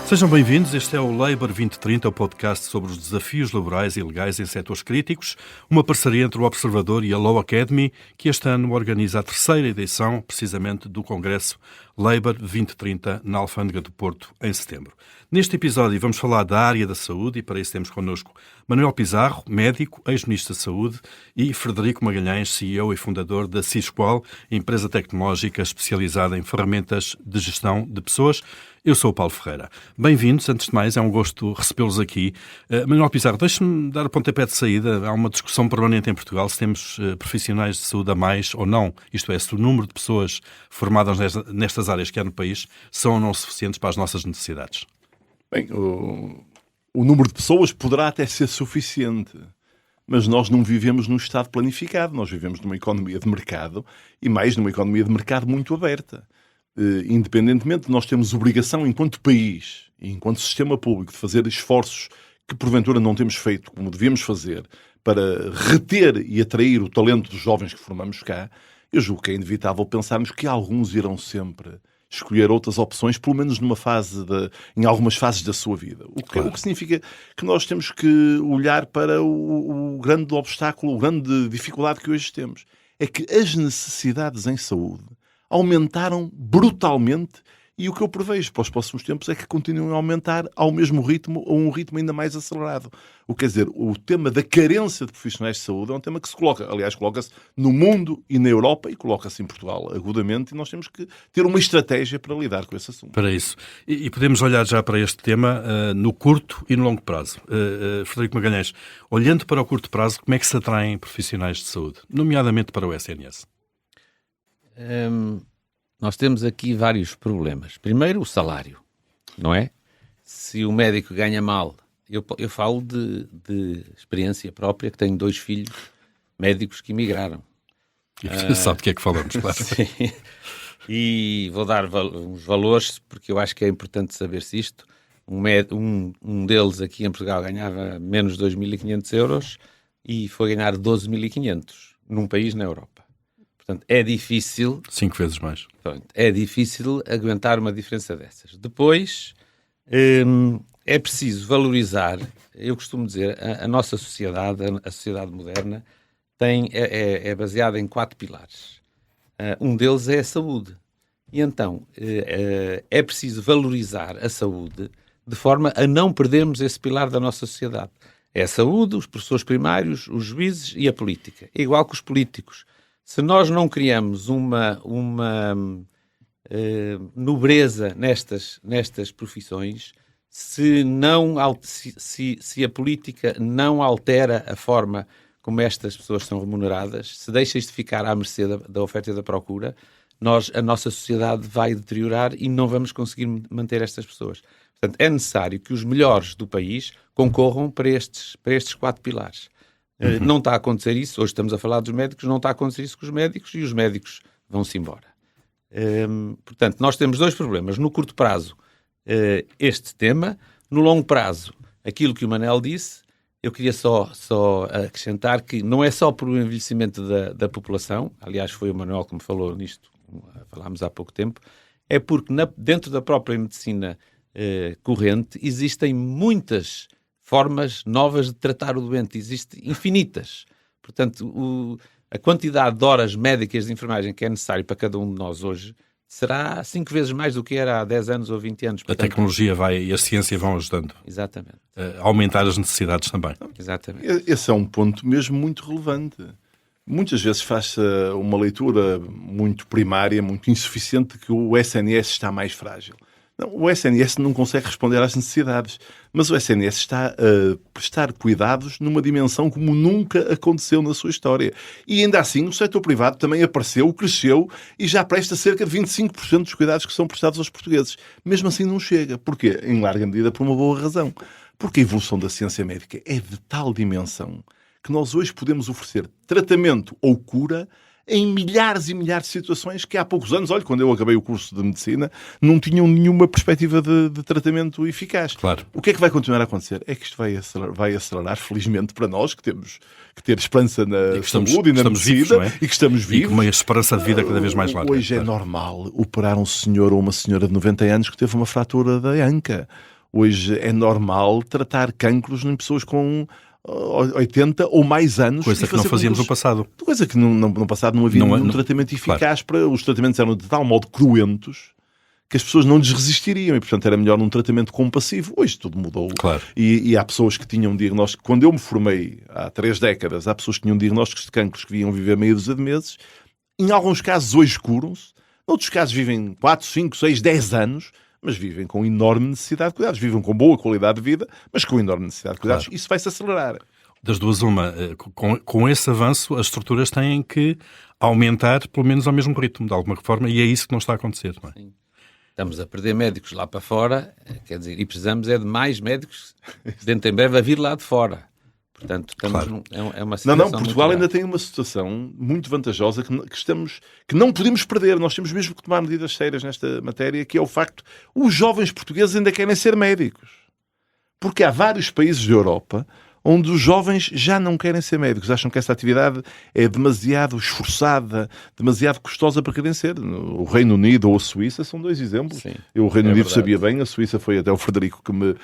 Sejam bem-vindos, este é o Labour 2030, o podcast sobre os desafios laborais e legais em setores críticos, uma parceria entre o Observador e a Law Academy, que este ano organiza a terceira edição, precisamente, do Congresso Labour 2030, na Alfândega do Porto, em setembro. Neste episódio vamos falar da área da saúde e para isso temos connosco Manuel Pizarro, médico, ex-ministro da Saúde, e Frederico Magalhães, CEO e fundador da Sisqual, empresa tecnológica especializada em ferramentas de gestão de pessoas. Eu sou o Paulo Ferreira. Bem-vindos, antes de mais, é um gosto recebê-los aqui. Manuel Pizarro, deixe-me dar o pontapé de saída. Há uma discussão permanente em Portugal se temos profissionais de saúde a mais ou não. Isto é, se o número de pessoas formadas nestas áreas que há no país são ou não suficientes para as nossas necessidades. Bem, o número de pessoas poderá até ser suficiente, mas nós não vivemos num Estado planificado. Nós vivemos numa economia de mercado e mais numa economia de mercado muito aberta. Independentemente, nós temos obrigação, enquanto país e enquanto sistema público, de fazer esforços que porventura não temos feito como devíamos fazer para reter e atrair o talento dos jovens que formamos cá. Eu julgo que é inevitável pensarmos que alguns irão sempre escolher outras opções, pelo menos em algumas fases da sua vida. O que significa que nós temos que olhar para o grande obstáculo, a grande dificuldade que hoje temos. É que as necessidades em saúde aumentaram brutalmente e o que eu prevejo para os próximos tempos é que continuem a aumentar ao mesmo ritmo ou um ritmo ainda mais acelerado. O que quer dizer, o tema da carência de profissionais de saúde é um tema que se coloca, aliás, coloca-se no mundo e na Europa e coloca-se em Portugal agudamente e nós temos que ter uma estratégia para lidar com esse assunto. Para isso. E podemos olhar já para este tema no curto e no longo prazo. Frederico Magalhães, olhando para o curto prazo, como é que se atraem profissionais de saúde, nomeadamente para o SNS? Nós temos aqui vários problemas. Primeiro, o salário, não é? Se o médico ganha mal, eu falo de experiência própria, que tenho 2 filhos médicos que emigraram. E sabe do que é que falamos, claro. Sim. E vou dar uns valores, porque eu acho que é importante saber-se isto. Um deles aqui em Portugal ganhava menos de 2.500 euros e foi ganhar 12.500 num país na Europa. Portanto, é difícil... 5 vezes mais. É difícil aguentar uma diferença dessas. Depois, é preciso valorizar, eu costumo dizer, a nossa sociedade, a sociedade moderna, é baseada em 4 pilares. Um deles é a saúde. E então, é preciso valorizar a saúde de forma a não perdermos esse pilar da nossa sociedade. É a saúde, os professores primários, os juízes e a política. É igual que os políticos. Se nós não criamos uma nobreza nestas profissões, se a política não altera a forma como estas pessoas são remuneradas, se deixa isto ficar à mercê da oferta e da procura, a nossa sociedade vai deteriorar e não vamos conseguir manter estas pessoas. Portanto, é necessário que os melhores do país concorram para estes 4 pilares. Não está a acontecer isso, hoje estamos a falar dos médicos, não está a acontecer isso com os médicos e os médicos vão-se embora. Portanto, nós temos 2 problemas. No curto prazo, este tema. No longo prazo, aquilo que o Manel disse, eu queria só acrescentar que não é só por o envelhecimento da população, aliás foi o Manuel que me falou nisto, falámos há pouco tempo, é porque dentro da própria medicina corrente existem muitas formas novas de tratar o doente, existem infinitas. Portanto, a quantidade de horas médicas de enfermagem que é necessário para cada um de nós hoje será 5 vezes mais do que era há 10 anos ou 20 anos. Portanto, a tecnologia e a ciência vão ajudando. Exatamente. A aumentar as necessidades também. Exatamente. Esse é um ponto mesmo muito relevante. Muitas vezes faz-se uma leitura muito primária, muito insuficiente, de que o SNS está mais frágil. Não, o SNS não consegue responder às necessidades, mas o SNS está a prestar cuidados numa dimensão como nunca aconteceu na sua história. E ainda assim, o setor privado também apareceu, cresceu e já presta cerca de 25% dos cuidados que são prestados aos portugueses. Mesmo assim não chega. Porquê? Em larga medida por uma boa razão. Porque a evolução da ciência médica é de tal dimensão que nós hoje podemos oferecer tratamento ou cura em milhares e milhares de situações que há poucos anos, olha, quando eu acabei o curso de medicina, não tinham nenhuma perspectiva de tratamento eficaz. Claro. O que é que vai continuar a acontecer? É que isto vai acelerar, felizmente para nós, que temos que ter esperança na saúde e na medicina, vivos, não é? E que estamos vivos. E com uma esperança de vida cada vez mais larga. Hoje é normal operar um senhor ou uma senhora de 90 anos que teve uma fratura da anca. Hoje é normal tratar cancros em pessoas com 80 ou mais anos. Coisa que não fazíamos no passado. Coisa que no passado não havia nenhum tratamento eficaz. Claro. Os tratamentos eram de tal modo cruentos que as pessoas não lhes resistiriam e, portanto, era melhor um tratamento compassivo. Hoje tudo mudou. Claro. E há pessoas que tinham diagnóstico. Quando eu me formei, há 3 décadas, há pessoas que tinham diagnósticos de cancros que vinham viver meia dúzia de meses. Em alguns casos, hoje curam-se. Noutros casos, vivem 4, 5, 6, 10 anos, mas vivem com enorme necessidade de cuidados. Vivem com boa qualidade de vida, mas com enorme necessidade de cuidados. Claro. Isso vai-se acelerar. Das duas, uma. Com esse avanço, as estruturas têm que aumentar, pelo menos ao mesmo ritmo, de alguma forma, e é isso que não está a acontecer, não é? Sim. Estamos a perder médicos lá para fora, quer dizer, e precisamos de mais médicos dentro em breve a vir lá de fora. Portanto, estamos é uma situação. Não, Portugal ainda tem uma situação muito vantajosa que não podemos perder. Nós temos mesmo que tomar medidas sérias nesta matéria, que é o facto os jovens portugueses ainda querem ser médicos. Porque há vários países da Europa onde os jovens já não querem ser médicos. Acham que essa atividade é demasiado esforçada, demasiado custosa para quererem ser. O Reino Unido ou a Suíça são 2 exemplos. Sim, o Reino Unido sabia bem, a Suíça foi até o Frederico que me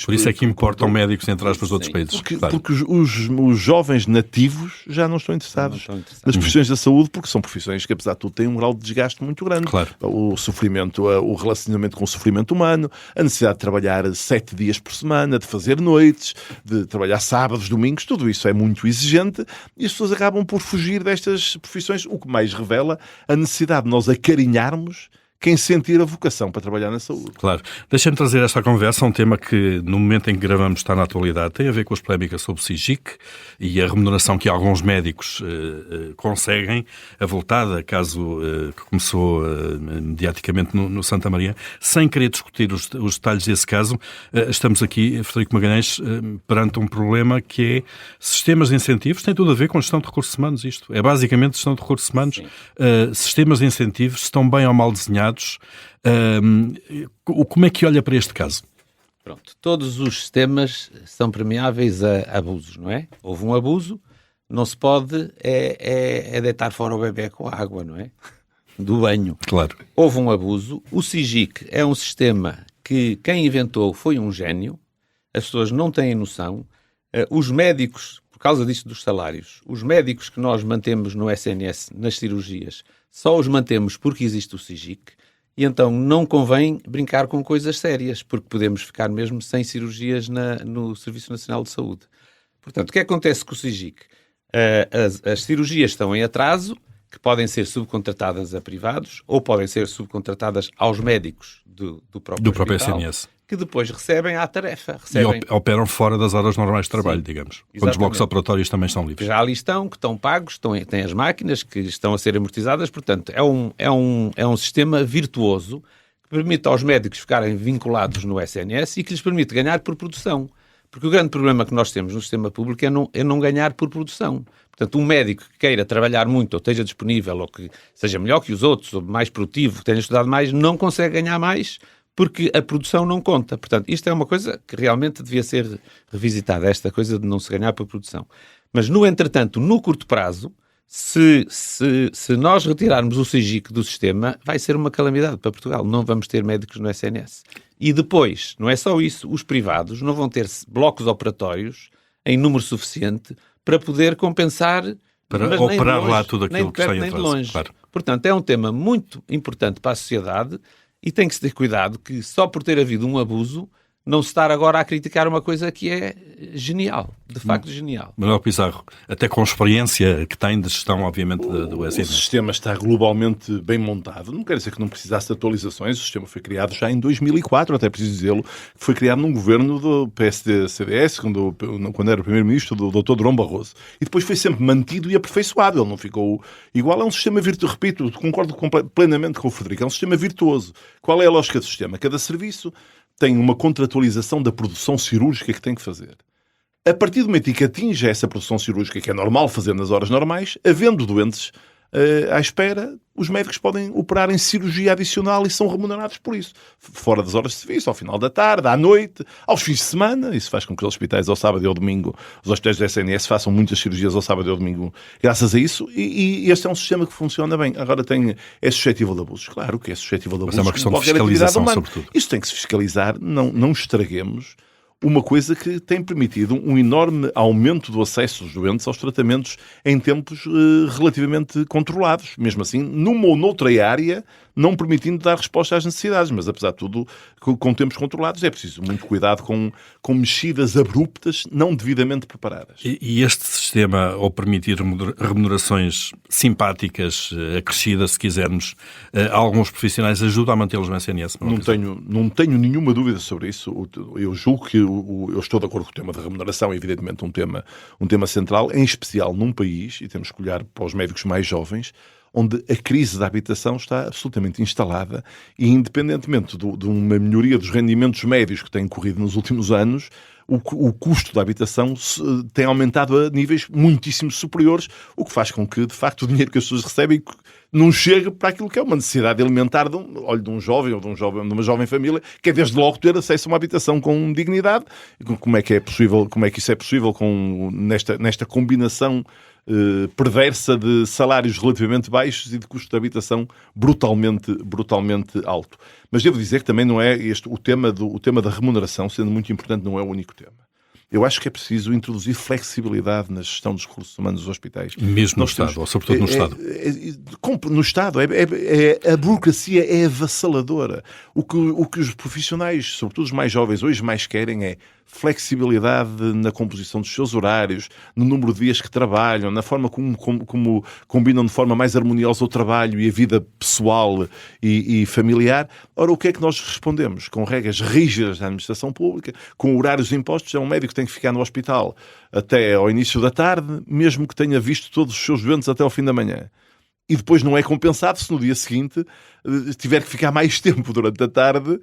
Por isso é que importam médicos, entre aspas, de outros países. Porque os jovens nativos já não estão interessados nas profissões da saúde, porque são profissões que, apesar de tudo, têm um grau de desgaste muito grande. Claro. O sofrimento, o relacionamento com o sofrimento humano, a necessidade de trabalhar 7 dias por semana, de fazer noites, de trabalhar sábados, domingos, tudo isso é muito exigente e as pessoas acabam por fugir destas profissões, o que mais revela a necessidade de nós acarinharmos quem sentir a vocação para trabalhar na saúde. Claro. Deixa-me trazer esta conversa a um tema que, no momento em que gravamos, está na atualidade. Tem a ver com as polémicas sobre o SIGIC e a remuneração que alguns médicos conseguem, avultada, caso que começou mediaticamente no Santa Maria. Sem querer discutir os detalhes desse caso, estamos aqui, Frederico Magalhães, perante um problema que é sistemas de incentivos. Tem tudo a ver com gestão de recursos humanos, isto. É basicamente gestão de recursos humanos. Sistemas de incentivos estão bem ou mal desenhados. Como é que olha para este caso? Pronto, todos os sistemas são permeáveis a abusos, não é? Houve um abuso, não se pode deitar fora o bebê com a água, não é? Do banho. Claro. Houve um abuso. O SIGIC é um sistema que quem inventou foi um gênio. As pessoas não têm noção. Os médicos, por causa disso dos salários, os médicos que nós mantemos no SNS, nas cirurgias, só os mantemos porque existe o SIGIC e então não convém brincar com coisas sérias, porque podemos ficar mesmo sem cirurgias no Serviço Nacional de Saúde. Portanto, o que acontece com o SIGIC? As cirurgias estão em atraso, que podem ser subcontratadas a privados ou podem ser subcontratadas aos médicos do próprio SNS. Que depois recebem a tarefa. E operam fora das horas normais de trabalho, digamos. Exatamente. Quando os blocos operatórios também estão livres. Que já ali estão, que estão pagos, têm as máquinas que estão a ser amortizadas. Portanto, é um sistema virtuoso que permite aos médicos ficarem vinculados no SNS e que lhes permite ganhar por produção. Porque o grande problema que nós temos no sistema público é não ganhar por produção. Portanto, um médico que queira trabalhar muito, ou esteja disponível, ou que seja melhor que os outros, ou mais produtivo, que tenha estudado mais, não consegue ganhar mais porque a produção não conta. Portanto, isto é uma coisa que realmente devia ser revisitada, esta coisa de não se ganhar por produção. Mas, no entretanto, no curto prazo, se nós retirarmos o SIGIC do sistema, vai ser uma calamidade para Portugal. Não vamos ter médicos no SNS. E depois, não é só isso, os privados não vão ter blocos operatórios em número suficiente para poder compensar... Para operar lá tudo aquilo que está em atraso. Longe. Claro. Portanto, é um tema muito importante para a sociedade e tem que se ter cuidado que só por ter havido um abuso não se estar agora a criticar uma coisa que é genial, de facto genial. Manuel Pizarro, até com a experiência que tem de gestão, obviamente, do SNS. O sistema está globalmente bem montado. Não quer dizer que não precisasse de atualizações. O sistema foi criado já em 2004, até preciso dizê-lo. Foi criado num governo do PSD-CDS, quando era o primeiro-ministro, do Dr. Durão Barroso. E depois foi sempre mantido e aperfeiçoado. Ele não ficou igual. É um sistema virtuoso. Repito, concordo plenamente com o Frederico. É um sistema virtuoso. Qual é a lógica do sistema? Cada serviço tem uma contratualização da produção cirúrgica que tem que fazer. A partir do momento em que atinge essa produção cirúrgica, que é normal fazer nas horas normais, havendo doentes à espera, os médicos podem operar em cirurgia adicional e são remunerados por isso. Fora das horas de serviço, ao final da tarde, à noite, aos fins de semana. Isso faz com que os hospitais ao sábado e ao domingo, os hospitais do SNS façam muitas cirurgias ao sábado e ao domingo graças a isso. E este é um sistema que funciona bem. Agora é suscetível de abusos. Claro que é suscetível de abusos. Mas é uma questão de fiscalização, sobretudo. Isso tem que se fiscalizar. Não estraguemos uma coisa que tem permitido um enorme aumento do acesso dos doentes aos tratamentos em tempos relativamente controlados. Mesmo assim, numa ou noutra área, não permitindo dar resposta às necessidades. Mas, apesar de tudo, com tempos controlados, é preciso muito cuidado com mexidas abruptas, não devidamente preparadas. E este sistema, ao permitir remunerações simpáticas, acrescidas, se quisermos, a alguns profissionais, ajuda a mantê-los no SNS? Não tenho nenhuma dúvida sobre isso. Eu julgo que eu estou de acordo com o tema da remuneração, é evidentemente um tema central, em especial num país, e temos que olhar para os médicos mais jovens, onde a crise da habitação está absolutamente instalada e, independentemente de uma melhoria dos rendimentos médios que tem ocorrido nos últimos anos, o custo da habitação tem aumentado a níveis muitíssimo superiores, o que faz com que, de facto, o dinheiro que as pessoas recebem não chegue para aquilo que é uma necessidade elementar de um jovem ou de uma jovem família, que é desde logo ter acesso a uma habitação com dignidade. Como é que isso é possível nesta combinação perversa de salários relativamente baixos e de custo de habitação brutalmente alto. Mas devo dizer que também não é o tema da remuneração, sendo muito importante, não é o único tema. Eu acho que é preciso introduzir flexibilidade na gestão dos recursos humanos dos hospitais. Mesmo no Estado, ou sobretudo no Estado. No Estado. A burocracia é avassaladora. O que os profissionais, sobretudo os mais jovens, hoje mais querem é flexibilidade na composição dos seus horários, no número de dias que trabalham, na forma como combinam de forma mais harmoniosa o trabalho e a vida pessoal e familiar. Ora, o que é que nós respondemos? Com regras rígidas da administração pública, com horários impostos. É um médico que tem que ficar no hospital até ao início da tarde, mesmo que tenha visto todos os seus doentes até ao fim da manhã. E depois não é compensado se no dia seguinte tiver que ficar mais tempo durante a tarde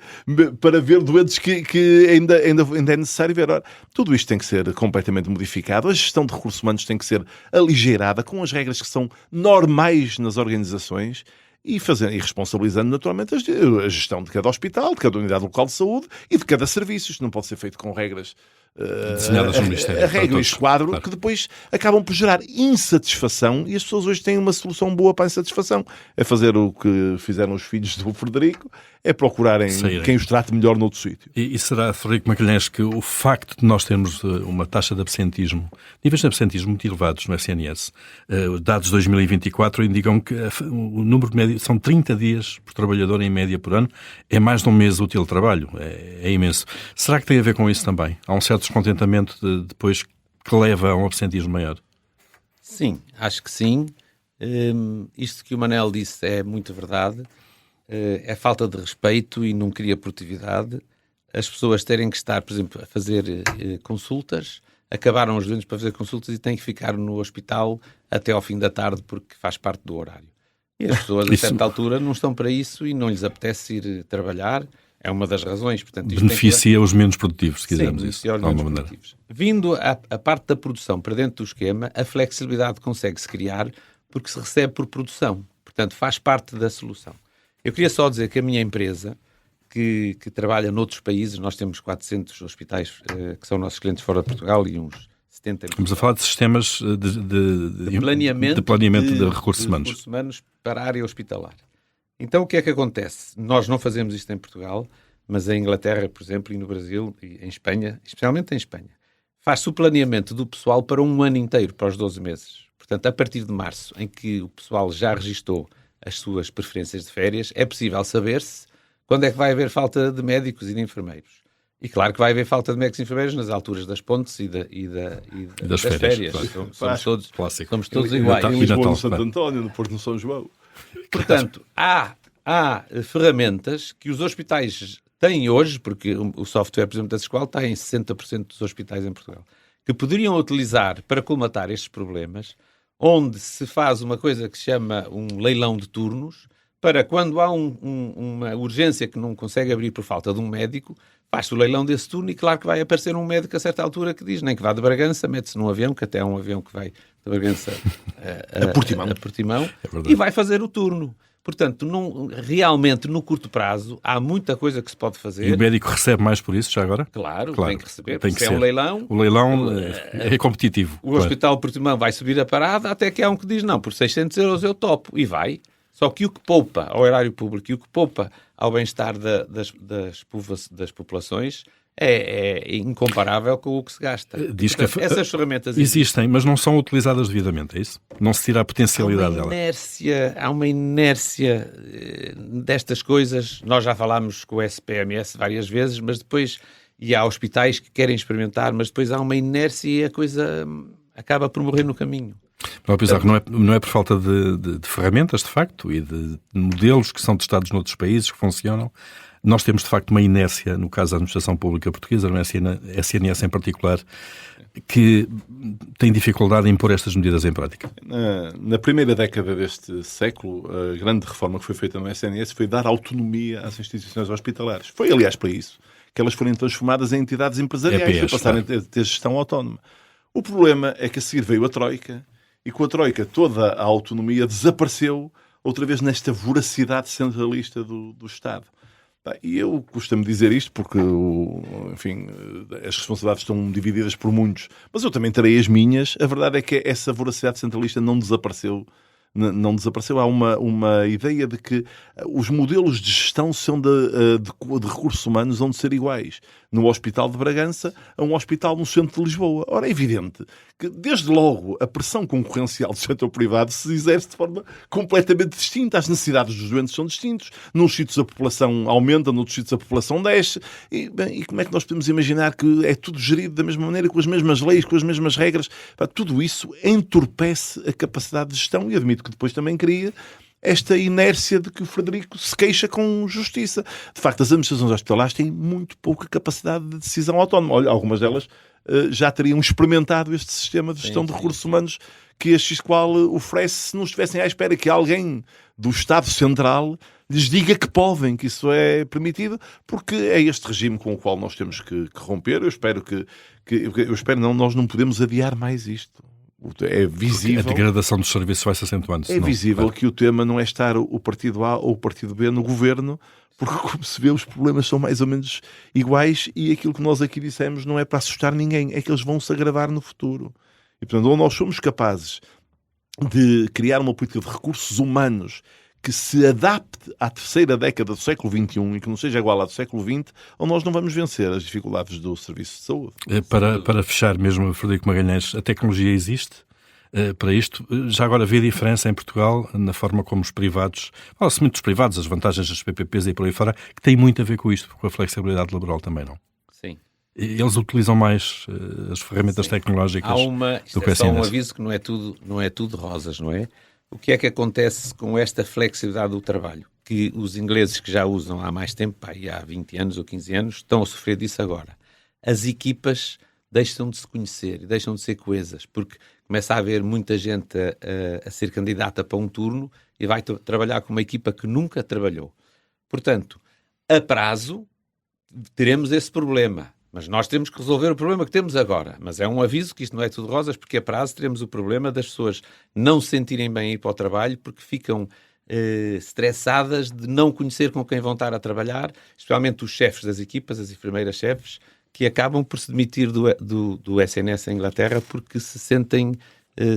para ver doentes que ainda é necessário ver. Ora, tudo isto tem que ser completamente modificado. A gestão de recursos humanos tem que ser aligeirada com as regras que são normais nas organizações e responsabilizando naturalmente a gestão de cada hospital, de cada unidade local de saúde e de cada serviço. Isto não pode ser feito com regras desenhadas no Ministério. A regra e este quadro, claro, que depois acabam por gerar insatisfação, e as pessoas hoje têm uma solução boa para a insatisfação. É fazer o que fizeram os filhos do Frederico, é procurarem quem os trate melhor noutro sítio. E será, Frederico Magalhães, que o facto de nós termos uma taxa de absentismo, níveis de absentismo muito elevados no SNS, dados de 2024 indicam que o número médio são 30 dias por trabalhador em média por ano, é mais de um mês útil de trabalho, é imenso. Será que tem a ver com isso também? Há um certo descontentamento depois que leva a um absentismo maior? Sim, acho que sim. Isto que o Manel disse é muito verdade. É falta de respeito e não cria produtividade. As pessoas terem que estar, por exemplo, a fazer consultas, acabaram os doentes para fazer consultas e têm que ficar no hospital até ao fim da tarde porque faz parte do horário. E as pessoas, a certa altura, não estão para isso e não lhes apetece ir trabalhar. É uma das razões. Portanto, beneficia os menos produtivos, se quisermos. Sim, beneficia os menos produtivos. Vindo a parte da produção para dentro do esquema, a flexibilidade consegue-se criar porque se recebe por produção. Portanto, faz parte da solução. Eu queria só dizer que a minha empresa, que trabalha noutros países, nós temos 400 hospitais que são nossos clientes fora de Portugal e uns 70... Estamos a falar de sistemas de planeamento de recursos humanos para a área hospitalar. Então, o que é que acontece? Nós não fazemos isto em Portugal, mas em Inglaterra, por exemplo, e no Brasil, e em Espanha, especialmente em Espanha, faz-se o planeamento do pessoal para um ano inteiro, para os 12 meses. Portanto, a partir de março, em que o pessoal já registou as suas preferências de férias, é possível saber-se quando é que vai haver falta de médicos e de enfermeiros. E claro que vai haver falta de médicos e enfermeiros nas alturas das pontes e das férias. Claro. Somos todos iguais. Em Lisboa, no Santo António, no Porto, no São João. Portanto, há ferramentas que os hospitais têm hoje, porque o software, por exemplo, da Escola está em 60% dos hospitais em Portugal, que poderiam utilizar para colmatar estes problemas, onde se faz uma coisa que se chama um leilão de turnos, para quando há uma urgência que não consegue abrir por falta de um médico, faz-se o leilão desse turno e claro que vai aparecer um médico a certa altura que diz, nem que vá de Bragança, mete-se num avião, que até é um avião que vai Bragança a Portimão e vai fazer o turno. Portanto, realmente, no curto prazo, há muita coisa que se pode fazer. E o médico recebe mais por isso, já agora? Claro, tem que receber. Tem que ser. É um leilão. O leilão é competitivo. O Hospital de Portimão vai subir a parada, até que há um que diz, não, por 600 euros eu topo. E vai. Só que o que poupa ao erário público e o que poupa ao bem-estar das populações é incomparável com o que se gasta. Portanto, essas ferramentas existem, mas não são utilizadas devidamente, é isso? Não se tira a potencialidade dela. Há uma inércia destas coisas. Nós já falámos com o SPMS várias vezes, mas depois, e há hospitais que querem experimentar, mas depois há uma inércia e a coisa acaba por morrer no caminho. Para pensar que não é por falta de ferramentas, de facto, e de modelos que são testados noutros países que funcionam. Nós temos, de facto, uma inércia, no caso da administração pública portuguesa, no SNS em particular, que tem dificuldade em pôr estas medidas em prática. Na primeira década deste século, a grande reforma que foi feita no SNS foi dar autonomia às instituições hospitalares. Foi, aliás, para isso que elas forem transformadas em entidades empresariais para passarem a ter gestão autónoma. O problema é que a seguir veio a Troika, e com a Troika toda a autonomia desapareceu outra vez nesta voracidade centralista do Estado. E eu costumo dizer isto porque, enfim, as responsabilidades estão divididas por muitos, mas eu também terei as minhas. A verdade é que essa voracidade centralista não desapareceu. Há uma ideia de que os modelos de gestão de recursos humanos vão de ser iguais no Hospital de Bragança a um hospital no centro de Lisboa. Ora, é evidente que, desde logo, a pressão concorrencial do setor privado se exerce de forma completamente distinta. As necessidades dos doentes são distintas. Nos sítios a população aumenta, noutros sítios a população desce. E como é que nós podemos imaginar que é tudo gerido da mesma maneira, com as mesmas leis, com as mesmas regras? Tudo isso entorpece a capacidade de gestão e admito que depois também cria esta inércia de que o Frederico se queixa com justiça. De facto, as administrações hospitalares têm muito pouca capacidade de decisão autónoma. Olha, algumas delas já teriam experimentado este sistema de gestão de recursos humanos que a Xqual oferece se não estivessem à espera que alguém do Estado Central lhes diga que podem, que isso é permitido, porque é este regime com o qual nós temos que romper. Nós não podemos adiar mais isto. É visível. A degradação dos serviços vai se acentuando. É visível que o tema não é estar o partido A ou o partido B no governo, porque, como se vê, os problemas são mais ou menos iguais e aquilo que nós aqui dissemos não é para assustar ninguém, é que eles vão se agravar no futuro. E, portanto, ou nós somos capazes de criar uma política de recursos humanos que se adapte à terceira década do século XXI e que não seja igual à do século XX, ou nós não vamos vencer as dificuldades do serviço de saúde. Para fechar mesmo, Frederico Magalhães, a tecnologia existe para isto. Já agora vê a diferença em Portugal na forma como os privados, fala-se muito dos privados, as vantagens das PPPs e por aí fora, que tem muito a ver com isto, com a flexibilidade laboral também, não? Sim. Eles utilizam mais as ferramentas tecnológicas do que a SNS. Há um aviso que não é tudo rosas, não é? O que é que acontece com esta flexibilidade do trabalho? Que os ingleses que já usam há mais tempo, há 20 anos ou 15 anos, estão a sofrer disso agora. As equipas deixam de se conhecer e deixam de ser coesas, porque começa a haver muita gente a ser candidata para um turno e vai trabalhar com uma equipa que nunca trabalhou. Portanto, a prazo, teremos esse problema. Mas nós temos que resolver o problema que temos agora. Mas é um aviso que isto não é tudo rosas, porque a prazo teremos o problema das pessoas não se sentirem bem a ir para o trabalho, porque ficam estressadas de não conhecer com quem vão estar a trabalhar, especialmente os chefes das equipas, as enfermeiras-chefes, que acabam por se demitir do SNS em Inglaterra porque se sentem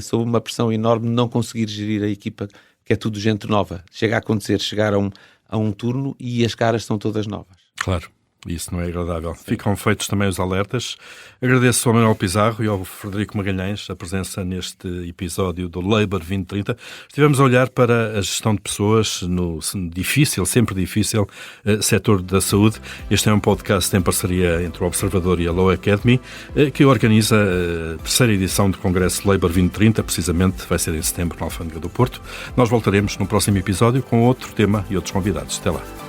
sob uma pressão enorme de não conseguir gerir a equipa, que é tudo gente nova. Chega a acontecer, chegar a um turno e as caras são todas novas. Claro. Isso não é agradável. Sim. Ficam feitos também os alertas. Agradeço ao Manuel Pizarro e ao Frederico Magalhães a presença neste episódio do Labour 2030. Estivemos a olhar para a gestão de pessoas no sempre difícil, setor da saúde. Este é um podcast em parceria entre o Observador e a Law Academy, que organiza a terceira edição do Congresso Labour 2030, precisamente vai ser em setembro na Alfândega do Porto. Nós voltaremos no próximo episódio com outro tema e outros convidados. Até lá.